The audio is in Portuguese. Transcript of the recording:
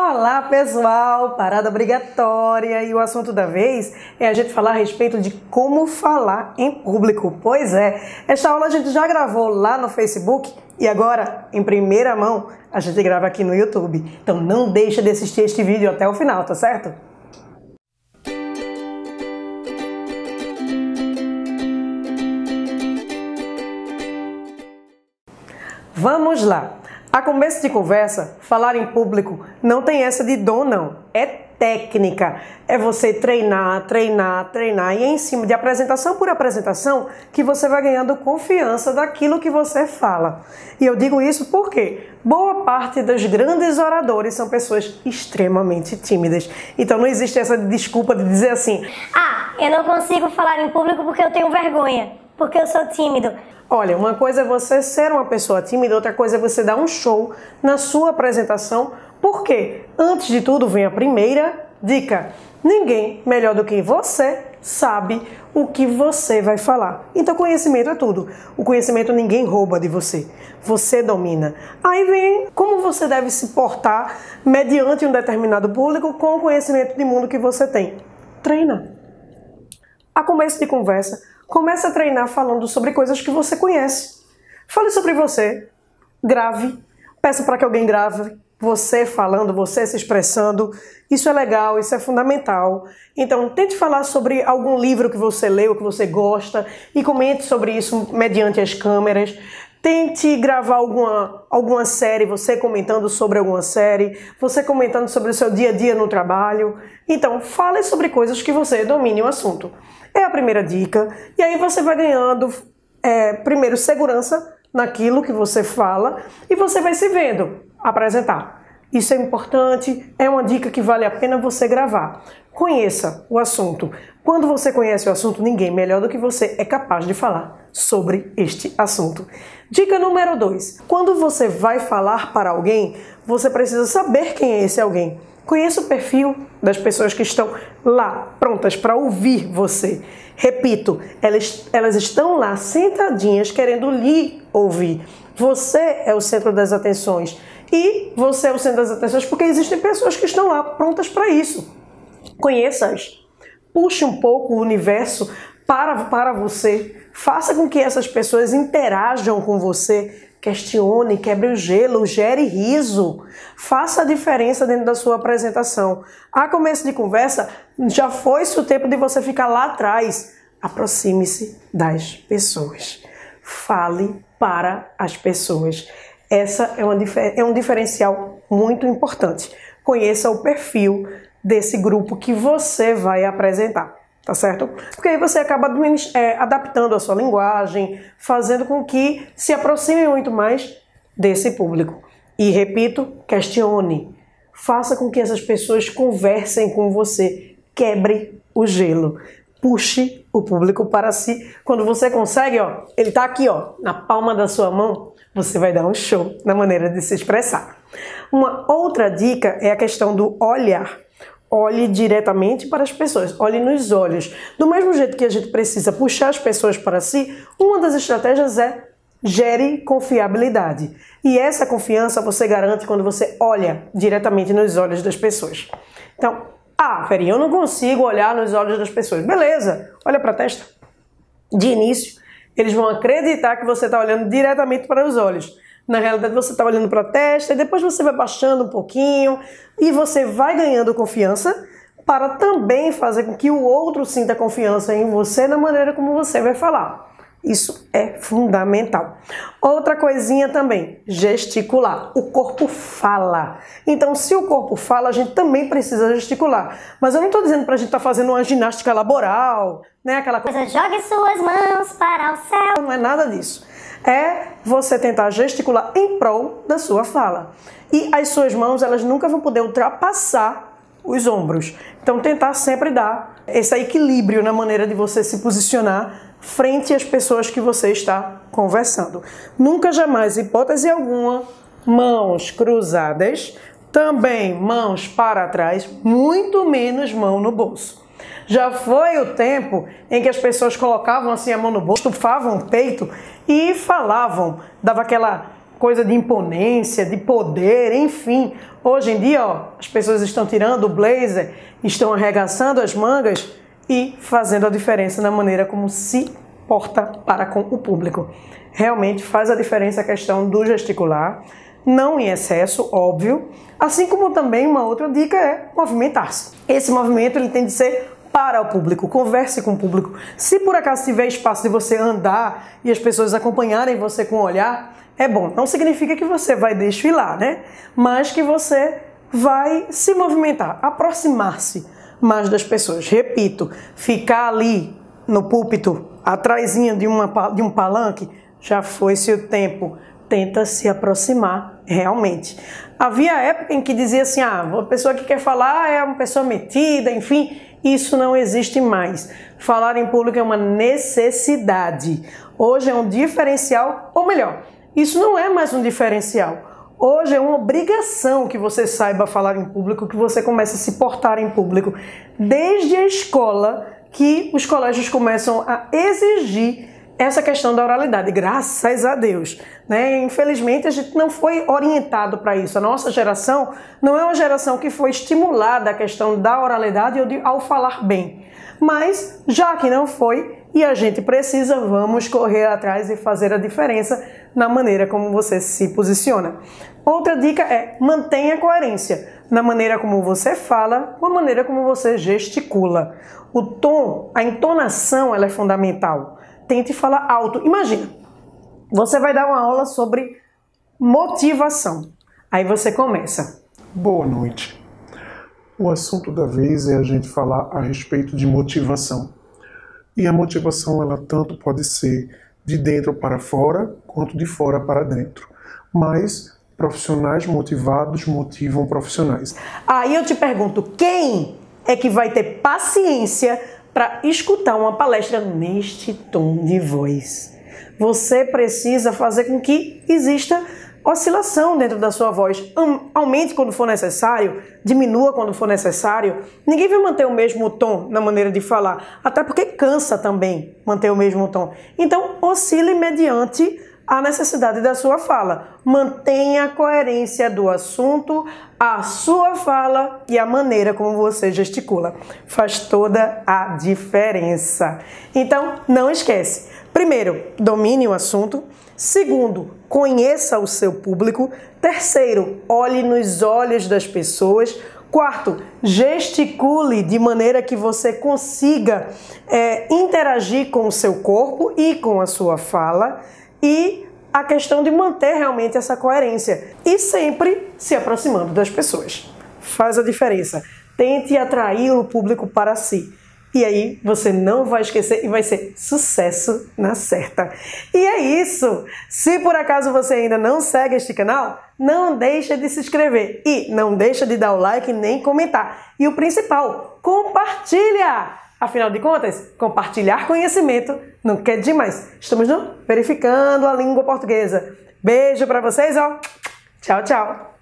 Olá pessoal, parada obrigatória, e o assunto da vez é a gente falar a respeito de como falar em público. Pois é, esta aula a gente já gravou lá no Facebook e agora, em primeira mão, a gente grava aqui no YouTube. Então não deixa de assistir este vídeo até o final, tá certo? Vamos lá! A começo de conversa, falar em público não tem essa de dom não, é técnica. É você treinar, treinar, treinar e é em cima de apresentação por apresentação que você vai ganhando confiança daquilo que você fala. E eu digo isso porque boa parte dos grandes oradores são pessoas extremamente tímidas. Então não existe essa desculpa de dizer assim: ah, eu não consigo falar em público porque eu tenho vergonha, porque eu sou tímido. Olha, uma coisa é você ser uma pessoa tímida, outra coisa é você dar um show na sua apresentação, porque, antes de tudo, vem a primeira dica. Ninguém melhor do que você sabe o que você vai falar. Então, conhecimento é tudo. O conhecimento ninguém rouba de você. Você domina. Aí vem como você deve se portar mediante um determinado público com o conhecimento de mundo que você tem. Treina. A começo de conversa, comece a treinar falando sobre coisas que você conhece. Fale sobre você, grave, peça para que alguém grave, você falando, você se expressando. Isso é legal, isso é fundamental. Então, tente falar sobre algum livro que você leu, que você gosta, e comente sobre isso mediante as câmeras. Tente gravar alguma série, você comentando sobre alguma série, você comentando sobre o seu dia a dia no trabalho. Então, fale sobre coisas que você domine o assunto. É a primeira dica. E aí você vai ganhando, primeiro, segurança naquilo que você fala e você vai se vendo apresentar. Isso é importante, é uma dica que vale a pena você gravar. Conheça o assunto. Quando você conhece o assunto, ninguém melhor do que você é capaz de falar sobre este assunto. Dica número 2. Quando você vai falar para alguém, você precisa saber quem é esse alguém. Conheça o perfil das pessoas que estão lá, prontas para ouvir você. Repito, elas estão lá sentadinhas querendo lhe ouvir. Você é o centro das atenções. E você é o centro das atenções porque existem pessoas que estão lá prontas para isso. Conheça-as. Puxe um pouco o universo para você. Faça com que essas pessoas interajam com você. Questione, quebre o gelo, gere riso. Faça a diferença dentro da sua apresentação. A começo de conversa, já foi-se o tempo de você ficar lá atrás. Aproxime-se das pessoas. Fale para as pessoas. Essa é um diferencial muito importante. Conheça o perfil desse grupo que você vai apresentar. Tá certo? Porque aí você acaba adaptando a sua linguagem, fazendo com que se aproxime muito mais desse público. E repito, questione. Faça com que essas pessoas conversem com você. Quebre o gelo. Puxe o público para si. Quando você consegue, ó, ele tá aqui, ó, na palma da sua mão, você vai dar um show na maneira de se expressar. Uma outra dica é a questão do olhar. Olhe diretamente para as pessoas, olhe nos olhos. Do mesmo jeito que a gente precisa puxar as pessoas para si, uma das estratégias é gere confiabilidade. E essa confiança você garante quando você olha diretamente nos olhos das pessoas. Então, Feri, eu não consigo olhar nos olhos das pessoas. Beleza, olha para a testa. De início, eles vão acreditar que você está olhando diretamente para os olhos. Na realidade, você está olhando para a testa e depois você vai baixando um pouquinho e você vai ganhando confiança para também fazer com que o outro sinta confiança em você na maneira como você vai falar. Isso é fundamental. Outra coisinha também, gesticular. O corpo fala. Então, se o corpo fala, a gente também precisa gesticular. Mas eu não estou dizendo para a gente estar fazendo uma ginástica laboral, né? Aquela coisa, jogue suas mãos para o céu. Não é nada disso. É você tentar gesticular em prol da sua fala. E as suas mãos, elas nunca vão poder ultrapassar os ombros. Então, tentar sempre dar esse equilíbrio na maneira de você se posicionar frente às pessoas que você está conversando. Nunca, jamais, hipótese alguma, mãos cruzadas, também mãos para trás, muito menos mão no bolso. Já foi o tempo em que as pessoas colocavam assim a mão no bolso, estufavam o peito e falavam, dava aquela coisa de imponência, de poder, enfim. Hoje em dia, ó, as pessoas estão tirando o blazer, estão arregaçando as mangas e fazendo a diferença na maneira como se porta para com o público. Realmente faz a diferença a questão do gesticular, não em excesso, óbvio, assim como também uma outra dica é movimentar-se. Esse movimento ele tem de ser para o público, converse com o público. Se por acaso tiver espaço de você andar e as pessoas acompanharem você com o olhar, é bom. Não significa que você vai desfilar, né? Mas que você vai se movimentar, aproximar-se mais das pessoas. Repito, ficar ali no púlpito, atrasinho de um palanque, já foi-se o tempo. Tenta se aproximar realmente. Havia época em que dizia assim, a pessoa que quer falar é uma pessoa metida, enfim, isso não existe mais. Falar em público é uma necessidade. Hoje é um diferencial, ou melhor, isso não é mais um diferencial. Hoje é uma obrigação que você saiba falar em público, que você comece a se portar em público. Desde a escola que os colégios começam a exigir essa questão da oralidade, graças a Deus, né? Infelizmente a gente não foi orientado para isso. A nossa geração não é uma geração que foi estimulada a questão da oralidade ao falar bem. Mas já que não foi e a gente precisa, vamos correr atrás e fazer a diferença na maneira como você se posiciona. Outra dica é mantenha coerência na maneira como você fala, com a maneira como você gesticula. O tom, a entonação, ela é fundamental. Tente falar alto. Imagina, você vai dar uma aula sobre motivação. Aí você começa. Boa noite. O assunto da vez é a gente falar a respeito de motivação. E a motivação, ela tanto pode ser de dentro para fora, quanto de fora para dentro. Mas profissionais motivados motivam profissionais. Aí eu te pergunto, quem é que vai ter paciência para escutar uma palestra neste tom de voz? Você precisa fazer com que exista oscilação dentro da sua voz. Aumente quando for necessário, diminua quando for necessário. Ninguém vai manter o mesmo tom na maneira de falar, até porque cansa também manter o mesmo tom. Então, oscile mediante a necessidade da sua fala. Mantenha a coerência do assunto, a sua fala e a maneira como você gesticula. Faz toda a diferença. Então, não esquece. Primeiro, domine o assunto. Segundo, conheça o seu público. Terceiro, olhe nos olhos das pessoas. Quarto, gesticule de maneira que você consiga interagir com o seu corpo e com a sua fala. E a questão de manter realmente essa coerência. E sempre se aproximando das pessoas. Faz a diferença. Tente atrair o público para si. E aí você não vai esquecer e vai ser sucesso na certa. E é isso! Se por acaso você ainda não segue este canal, não deixa de se inscrever. E não deixa de dar o like nem comentar. E o principal, compartilha! Afinal de contas, compartilhar conhecimento não quer demais. Estamos no Verificando a Língua Portuguesa. Beijo para vocês, ó. Tchau, tchau.